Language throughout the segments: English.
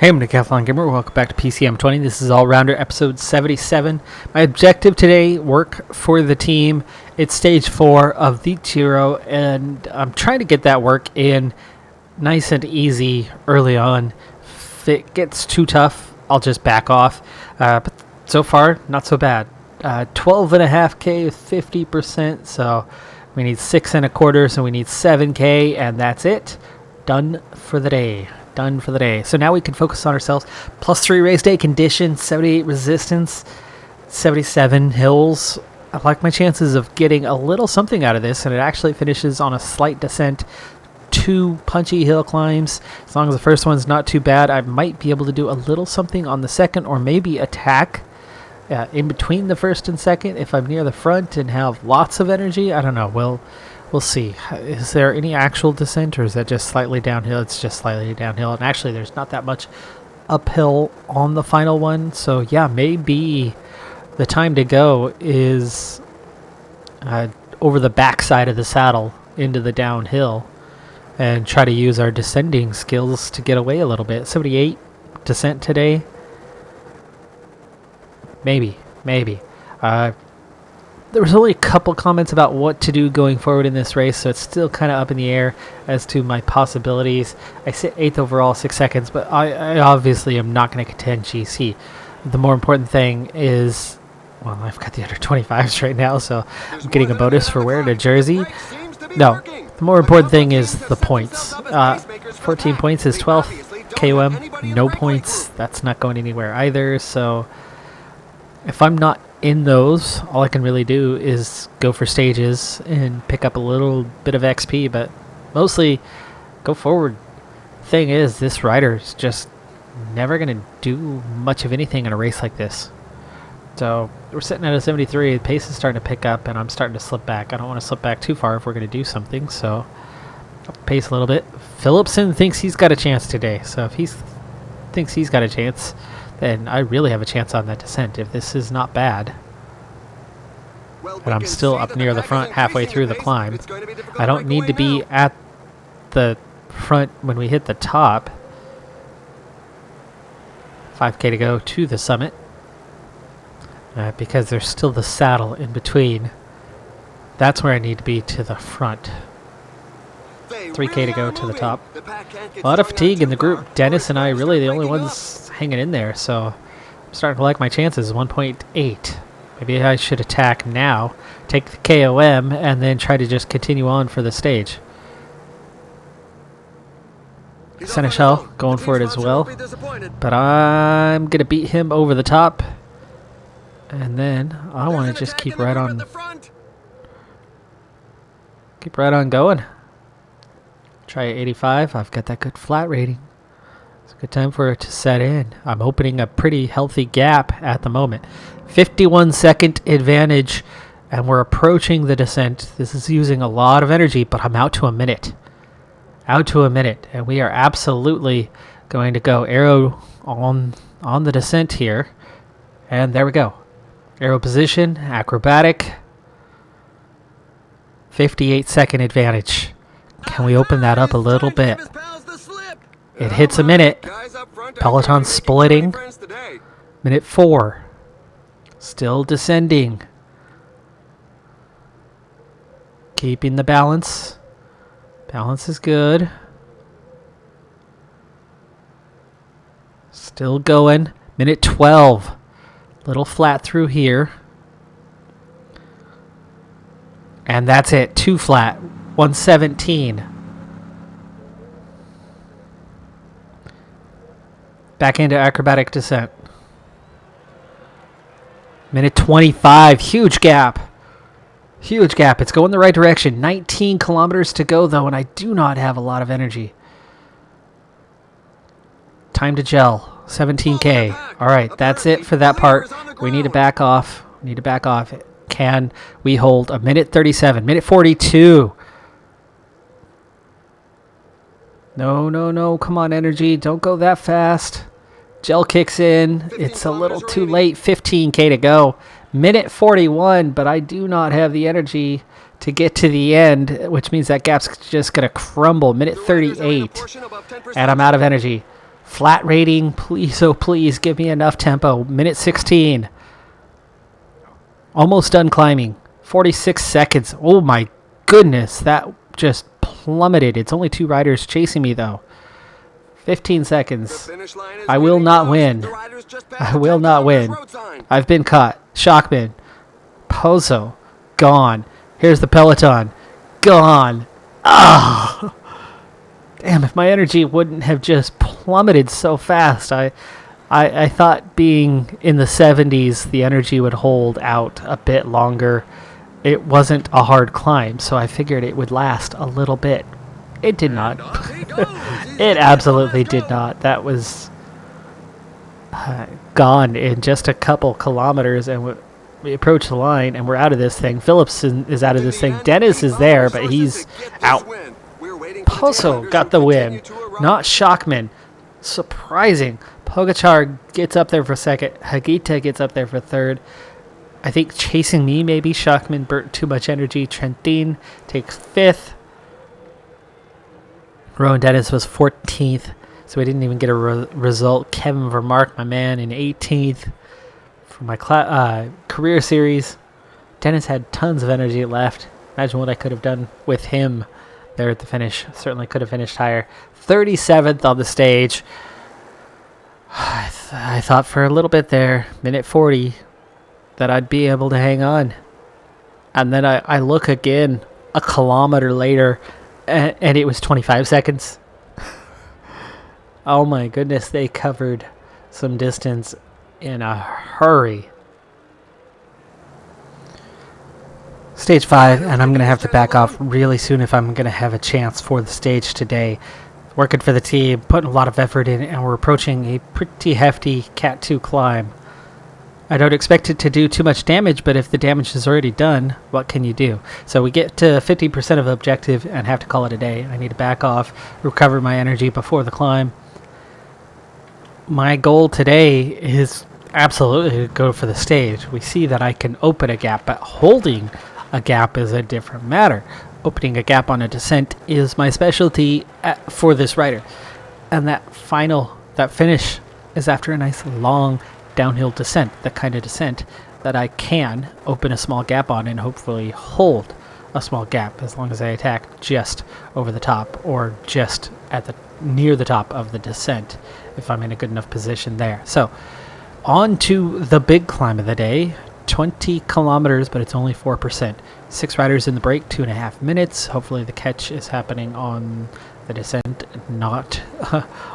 Hey, I'm Decathlon Gamer. Welcome back to PCM20. This is All-Rounder episode 77. My objective today, work for the team. It's stage 4 of the Giro, and I'm trying to get that work in nice and easy early on. If it gets too tough, I'll just back off. But so far, not so bad. 12.5K with 50%, so we need 6 1/4, so we need 7K, and that's it. Done for the day. So now we can focus on ourselves. +3 race day condition, 78 resistance, 77 hills. I like my chances of getting a little something out of this, and it actually finishes on a slight descent. 2 punchy hill climbs. As long as the first one's not too bad, I might be able to do a little something on the second, or maybe attack in between the first and second if I'm near the front and have lots of energy. I don't know. We'll see. Is there any actual descent, or is that just slightly downhill? It's just slightly downhill, and actually there's not that much uphill on the final one. So yeah, maybe the time to go is over the backside of the saddle into the downhill and try to use our descending skills to get away a little bit. 78 descent today. Maybe. There was only a couple comments about what to do going forward in this race, so it's still kind of up in the air as to my possibilities. I sit 8th overall, 6 seconds, but I obviously am not going to contend GC. The more important thing is, well, I've got the under 25s right now, so I'm getting a bonus for wearing a jersey. No, the more important thing is the points. 14 points is 12th. KOM, no points. That's not going anywhere either, so if I'm not in those, all I can really do is go for stages and pick up a little bit of XP, but mostly go forward. Thing is, this rider's just never going to do much of anything in a race like this. So we're sitting at a 73. The pace is starting to pick up, and I'm starting to slip back. I don't want to slip back too far if we're going to do something, so I'll pace a little bit. Phillipson thinks he's got a chance today, so if he thinks he's got a chance, then I really have a chance on that descent if this is not bad. And I'm still up near the front halfway through the climb. I don't need to be at the front when we hit the top. 5K to go to the summit. Because there's still the saddle in between. That's where I need to be to the front. 3K to go to the top. A lot of fatigue in the group. Dennis and I really the only ones hanging in there, so I'm starting to like my chances. 1.8. Maybe I should attack now, take the KOM, and then try to just continue on for the stage. Seneschal going for it as well, but I'm going to beat him over the top, and then I want to just keep right on going. Try 85. I've got that good flat rating. It's a good time for it to set in. I'm opening a pretty healthy gap at the moment. 51-second advantage, and we're approaching the descent. This is using a lot of energy, but I'm out to a minute. And we are absolutely going to go arrow on the descent here. And there we go. Arrow position, acrobatic. 58-second advantage. Can we open that up a little bit? It hits a minute. Peloton splitting. Minute 4. Still descending. Keeping the balance. Balance is good. Still going. Minute 12. Little flat through here. And that's it. 2 flat. 117. Back into acrobatic descent. Minute 25. Huge gap. It's going the right direction. 19 kilometers to go, though, and I do not have a lot of energy. Time to gel. 17K. All right, that's it for that part. We need to back off. Can we hold a minute 37? Minute 42. No. Come on, energy. Don't go that fast. Gel kicks in. It's a little too late. 15K to go. Minute 41, but I do not have the energy to get to the end, which means that gap's just going to crumble. Minute 38, and I'm out of energy. Flat rating, please, oh please, give me enough tempo. Minute 16. Almost done climbing. 46 seconds. Oh my goodness, that just plummeted. It's only 2 riders chasing me though. 15 seconds. I will not win. I will not win. I've been caught. Shockman. Pozo. Gone. Here's the peloton. Gone. Ah! Damn, if my energy wouldn't have just plummeted so fast. I thought being in the 70s, the energy would hold out a bit longer. It wasn't a hard climb, so I figured it would last a little bit. It did not. It absolutely did not. That was gone in just a couple kilometers, and we approach the line, and we're out of this thing. Phillips is out of this thing. Dennis is there, but he's out. Pozo got the win, not Shockman. Surprising. Pogacar gets up there for second. Hagita gets up there for third. I think chasing me, maybe. Shockman burnt too much energy. Trentin takes fifth. Rowan Dennis was 14th, so we didn't even get a result. Kevin Vermark, my man, in 18th for my career series. Dennis had tons of energy left. Imagine what I could have done with him there at the finish. Certainly could have finished higher. 37th on the stage. I thought for a little bit there, minute 40, that I'd be able to hang on. And then I look again a kilometer later, and it was 25 seconds. Oh my goodness, they covered some distance in a hurry. Stage 5, and I'm going to have to back off really soon if I'm going to have a chance for the stage today. Working for the team, putting a lot of effort in, and we're approaching a pretty hefty Cat 2 climb. I don't expect it to do too much damage, but if the damage is already done, what can you do? So we get to 50% of objective and have to call it a day. I need to back off, recover my energy before the climb. My goal today is absolutely to go for the stage. We see that I can open a gap, but holding a gap is a different matter. Opening a gap on a descent is my specialty for this rider. And that finish is after a nice long downhill descent, the kind of descent that I can open a small gap on and hopefully hold a small gap as long as I attack just over the top or just at near the top of the descent if I'm in a good enough position there. So on to the big climb of the day. 20 kilometers, but it's only 4%. 6 riders in the break, 2.5 minutes. Hopefully the catch is happening on the descent, not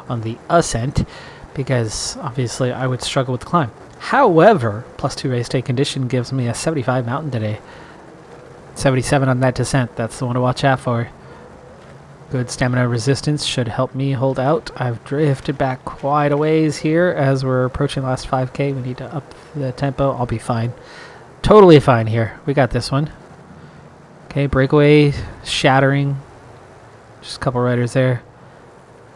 on the ascent, because obviously I would struggle with the climb. However, +2 race day condition gives me a 75 mountain today. 77 on that descent. That's the one to watch out for. Good stamina resistance should help me hold out. I've drifted back quite a ways here as we're approaching the last 5K. We need to up the tempo. I'll be fine. Totally fine here. We got this one. Okay, breakaway, shattering. Just a couple riders there.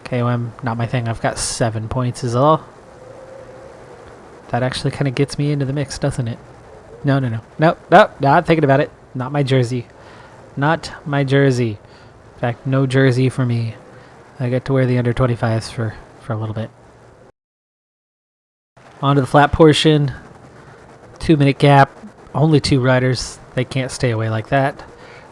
KOM, not my thing. I've got 7 points is all. That actually kind of gets me into the mix, doesn't it? No. Nope, not thinking about it. Not my jersey. Not my jersey. In fact, no jersey for me. I get to wear the under 25s for a little bit. On to the flat portion. 2-minute gap. Only 2 riders. They can't stay away like that.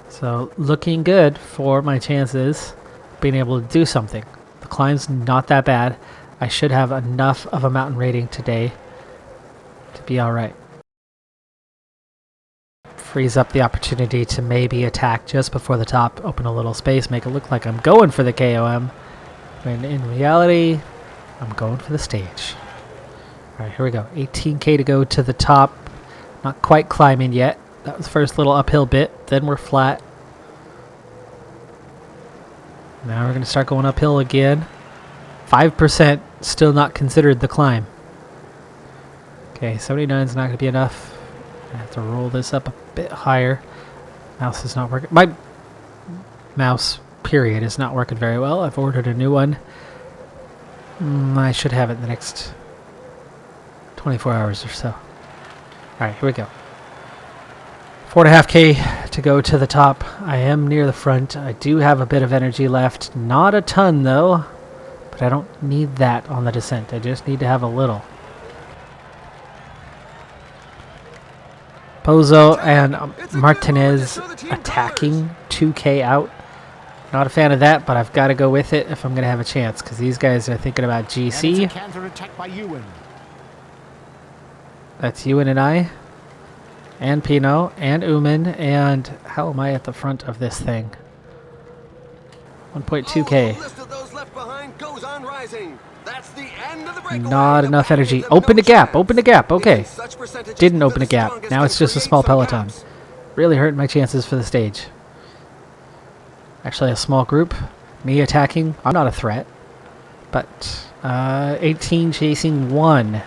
So looking good for my chances being able to do something. The climb's not that bad. I should have enough of a mountain rating today to be alright. Frees up the opportunity to maybe attack just before the top, open a little space, make it look like I'm going for the KOM, when in reality, I'm going for the stage. Alright, here we go. 18K to go to the top. Not quite climbing yet. That was the first little uphill bit. Then we're flat. Now we're going to start going uphill again. 5% still not considered the climb. Okay, 79 is not going to be enough. I have to roll this up a bit higher. Mouse is not working. My mouse, period, is not working very well. I've ordered a new one. I should have it in the next 24 hours or so. Alright, here we go. 4.5K to go to the top. I am near the front. I do have a bit of energy left. Not a ton, though. But I don't need that on the descent. I just need to have a little. Pozo and Martinez attacking 2K out. Not a fan of that, but I've got to go with it if I'm going to have a chance, because these guys are thinking about GC. That's Ewan and I, and Pino, and Uman, and how am I at the front of this thing? 1.2K. Not enough energy. Open the gap, open the gap, okay. Didn't open a gap, now it's just a small peloton. Really hurting my chances for the stage. Actually a small group, me attacking, I'm not a threat. But 18 chasing 1.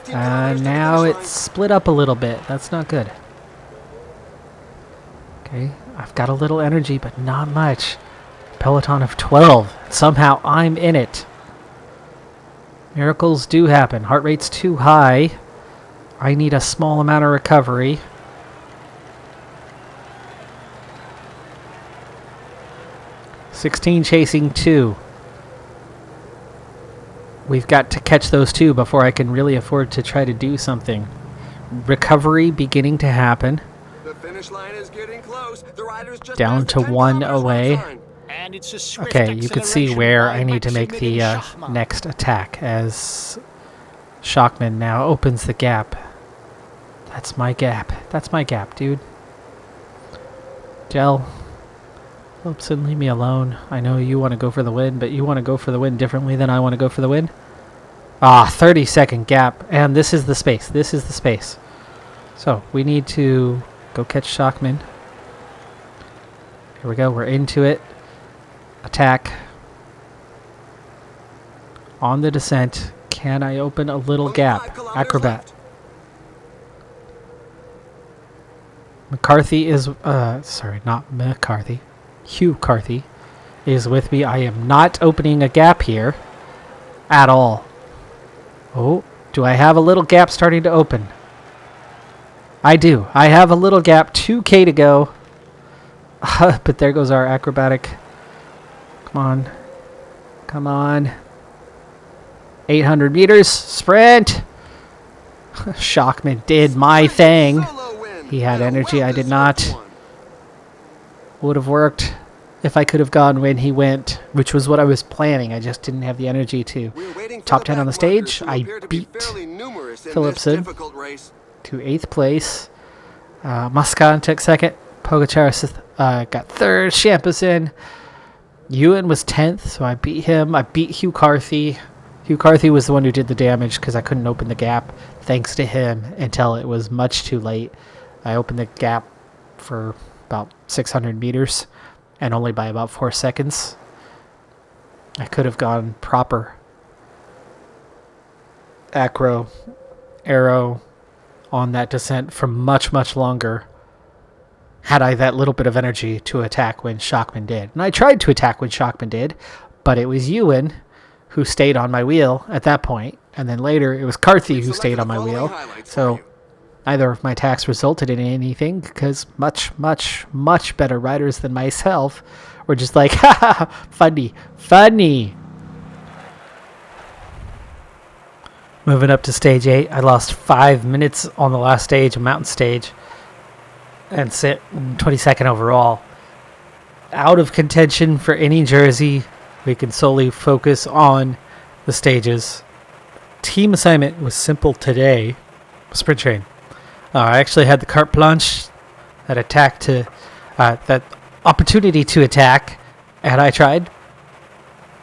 Now it's split up a little bit, that's not good. Okay, I've got a little energy, but not much. Peloton of 12, somehow I'm in it. Miracles do happen. Heart rate's too high. I need a small amount of recovery. $16 chasing 2. We've got to catch those 2 before I can really afford to try to do something. Recovery beginning to happen. The finish line is getting close. The riders just down to 1 away. Okay, you can see where I need to make the next attack as Shockman now opens the gap. That's my gap. That's my gap, dude. Gel. Phillipson, leave me alone. I know you want to go for the win, but you want to go for the win differently than I want to go for the win. 30-second gap. And this is the space. This is the space. So, we need to go catch Shockman. Here we go. We're into it. Attack. On the descent. Can I open a little gap? Acrobat. McCarthy is... sorry, not McCarthy. Hugh Carthy is with me. I am not opening a gap here at all. Oh, do I have a little gap starting to open? I do. I have a little gap. 2K to go. But there goes our acrobatic. Come on. Come on. 800 meters. Sprint. Shockman did my thing. He had energy. I did not. Would have worked if I could have gone when he went, which was what I was planning. I just didn't have the energy to. Top 10 on the stage. I beat Phillipson to 8th place. Muscan took 2nd. Pogacar got 3rd. Champusin. Ewan was 10th, so I beat him. I beat Hugh Carthy. Hugh Carthy was the one who did the damage because I couldn't open the gap thanks to him until it was much too late. I opened the gap for about 600 meters and only by about 4 seconds. I could have gone proper acro arrow on that descent for much, much longer had I that little bit of energy to attack when Shockman did. And I tried to attack when Shockman did, but it was Ewan who stayed on my wheel at that point, and then later it was Carthy who stayed on my wheel. So neither of my attacks resulted in anything because much, much, much better riders than myself were just like, haha, funny, funny. Moving up to stage 8, I lost 5 minutes on the last stage, a mountain stage, and sit 22nd overall. Out of contention for any jersey, we can solely focus on the stages. Team assignment was simple today. Sprint train. I actually had the carte blanche, that attack to, that opportunity to attack, and I tried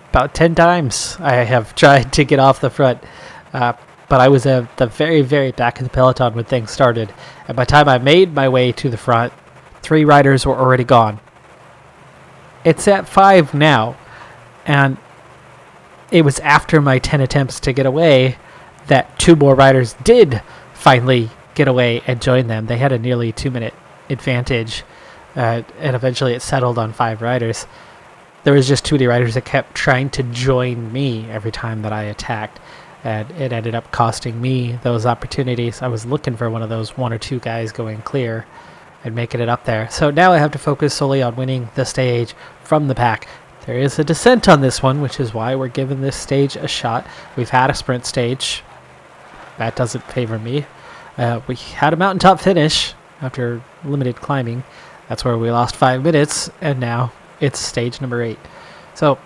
about 10 times. I have tried to get off the front, but I was at the very, very back of the peloton when things started. And by the time I made my way to the front, 3 riders were already gone. It's at 5 now, and it was after my 10 attempts to get away that 2 more riders did finally get away and join them. They had a nearly 2-minute advantage, and eventually it settled on 5 riders. There was just too many riders that kept trying to join me every time that I attacked, and it ended up costing me those opportunities. I was looking for one of those 1 or 2 guys going clear and making it up there. So now I have to focus solely on winning the stage from the pack. There is a descent on this one, which is why we're giving this stage a shot. We've had a sprint stage. That doesn't favor me. We had a mountaintop finish after limited climbing. That's where we lost 5 minutes, and now it's stage number 8. So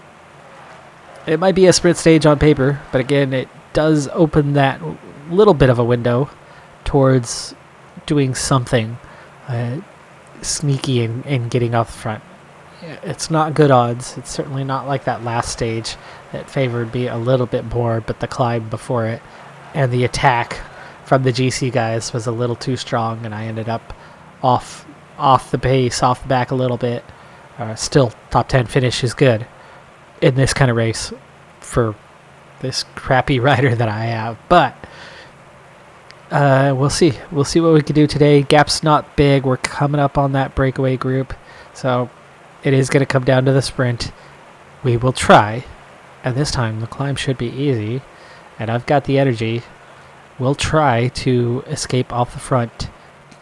it might be a sprint stage on paper, but again, it does open that little bit of a window towards doing something sneaky and getting off the front. It's not good odds. It's certainly not like that last stage that favored me a little bit more, but the climb before it and the attack from the GC guys was a little too strong, and I ended up off the pace, off the back a little bit. Still, top 10 finish is good in this kind of race for this crappy rider that I have, but we'll see. We'll see what we can do today. Gap's not big. We're coming up on that breakaway group, so it is going to come down to the sprint. We will try, and this time the climb should be easy, and I've got the energy. We'll try to escape off the front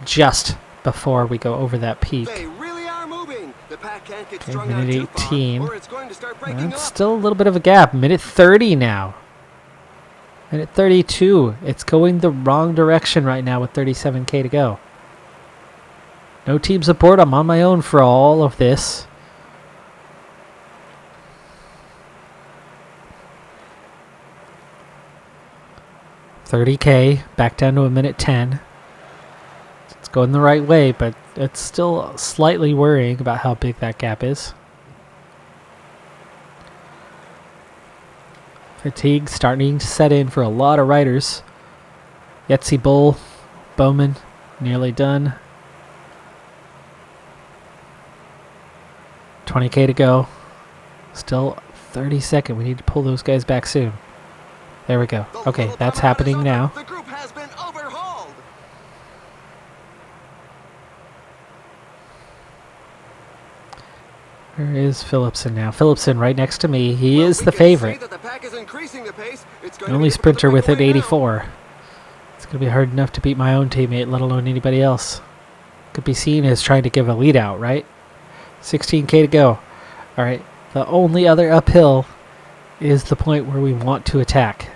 just before we go over that peak. They really are moving. The pack can't get Okay, strung out minute too far, 18. or it's going to start breaking That's up. still a little bit of a gap. Minute 30 now. Minute 32. It's going the wrong direction right now with 37K to go. No team support. I'm on my own for all of this. $30K, back down to a minute 10. It's going the right way, but it's still slightly worrying about how big that gap is. Fatigue starting to set in for a lot of riders. Yetzi Bull, Bowman, nearly done. 20K to go. Still 30-second. We need to pull those guys back soon. There we go. Okay, that's happening now. The group has been overhauled. Where is Phillipson now? Phillipson right next to me. He Well, is we the can see favorite. that the pack is increasing the pace. It's going The to only be sprinter with it, breakaway now. 84. It's going to be hard enough to beat my own teammate, let alone anybody else. Could be seen as trying to give a lead out, right? 16K to go. All right, the only other uphill is the point where we want to attack.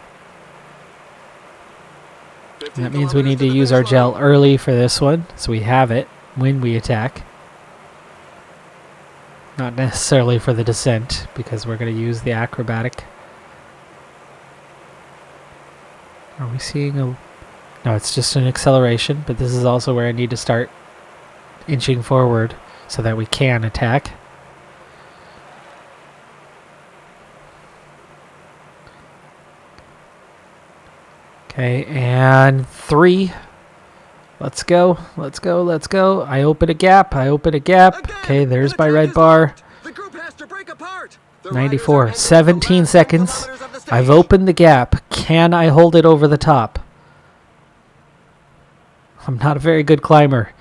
And that means we need to use our gel early for this one, so we have it when we attack. Not necessarily for the descent, because we're going to use the acrobatic. Are we seeing a... No, it's just an acceleration, but this is also where I need to start inching forward so that we can attack. Okay, and 3. Let's go, let's go, let's go. I open a gap, Okay, there's my red bar. The group has to break apart. The 94, riders are 17 entering the last seconds. kilometers of the stage. I've opened the gap. Can I hold it over the top? I'm not a very good climber.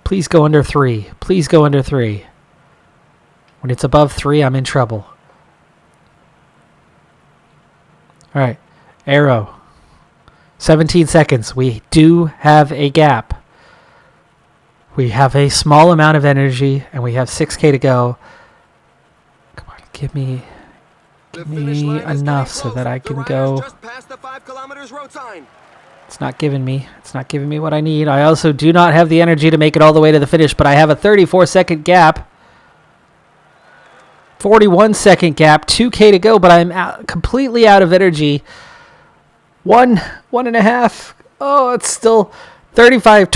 Please go under 3. Please go under 3. When it's above 3, I'm in trouble. All right. Arrow. 17 seconds. We do have a gap. We have a small amount of energy, and we have 6K to go. Come on, give me The finish line is enough getting so that close. I The can riders go. just passed the 5 kilometers road sign. It's not giving me. It's not giving me what I need. I also do not have the energy to make it all the way to the finish, but I have a 34-second gap. 41-second gap. 2K to go, but I'm completely out of energy. 1.5. Oh, it's still 25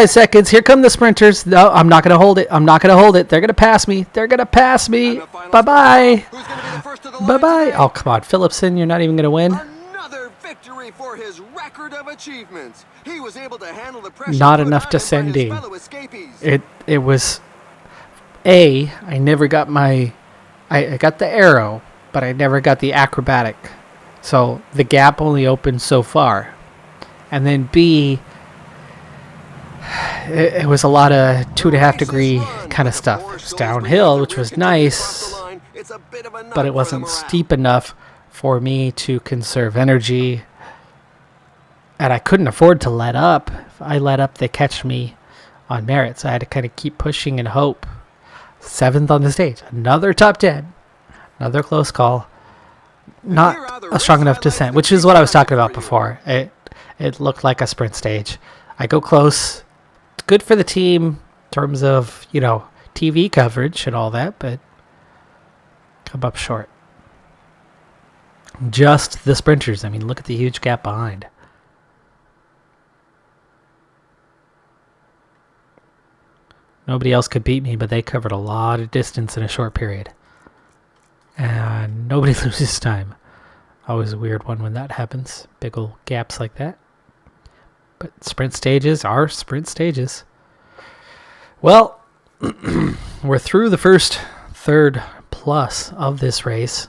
seconds. Here come the sprinters. No, I'm not going to hold it. I'm not going to hold it. They're going to pass me. They're going to pass me. And the final Bye-bye. Who's going to be the first to the line Bye-bye. today? Oh, come on. Phillipson, you're not even going to win. Another victory for his record of achievements. He was able to handle the pressure Not put enough on him by his descending. fellow escapees. It was I never got my I got the arrow, but I never got the acrobatic. So the gap only opened so far. And then B, it was a lot of 2.5 degree kind of stuff. It was downhill, which was nice, but it wasn't steep enough for me to conserve energy. And I couldn't afford to let up. If I let up, they catch me on merit. So I had to kind of keep pushing and hope. 7th on the stage. Another top 10. Another close call. Not a strong enough descent, which is what I was talking about before. It looked like a sprint stage. I go close. It's good for the team in terms of, TV coverage and all that, but come up short. Just the sprinters. I mean, look at the huge gap behind. Nobody else could beat me, but they covered a lot of distance in a short period. And nobody loses time. Always a weird one when that happens. Big old gaps like that. But sprint stages are sprint stages. Well, we're through the first third plus of this race.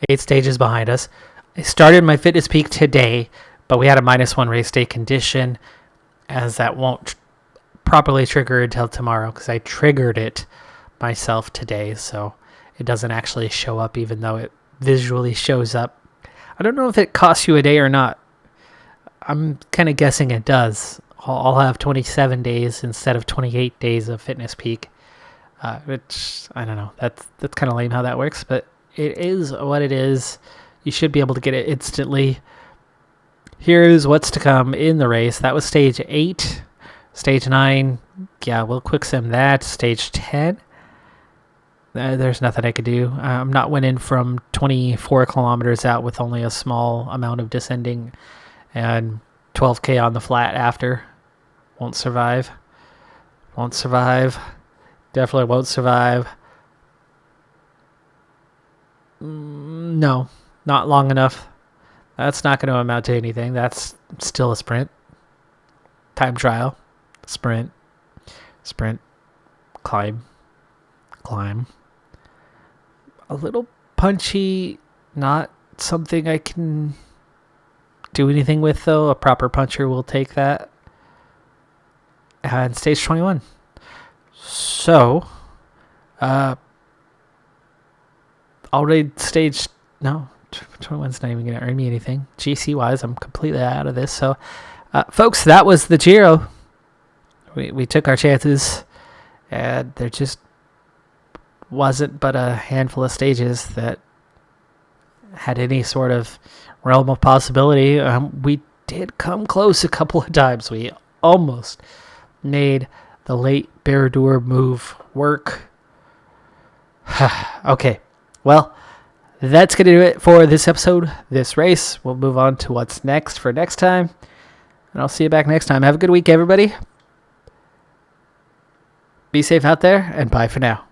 8 stages behind us. I started my fitness peak today, but we had a -1 race day condition, as that won't properly trigger until tomorrow, because I triggered it myself today, so it doesn't actually show up even though it visually shows up. I don't know if it costs you a day or not. I'm kind of guessing it does. I'll have 27 days instead of 28 days of fitness peak, which I don't know. That's kind of lame how that works, but it is what it is. You should be able to get it instantly. Here's what's to come in the race. That was stage 8. Stage 9, yeah, we'll quick sim that. Stage 10, there's nothing I could do. I'm not winning from 24 kilometers out with only a small amount of descending and 12K on the flat after. Won't survive. Won't survive. Definitely won't survive. No, not long enough. That's not going to amount to anything. That's still a sprint. Time trial. Sprint, climb. A little punchy, not something I can do anything with, though. A proper puncher will take that. And stage 21. So, already stage, no, 21's not even going to earn me anything. GC-wise, I'm completely out of this. So, folks, that was the Giro. We took our chances, and there just wasn't but a handful of stages that had any sort of realm of possibility. We did come close a couple of times. We almost made the late Baradur move work. Okay, well, that's going to do it for this episode, this race. We'll move on to what's next for next time, and I'll see you back next time. Have a good week, everybody. Be safe out there, and bye for now.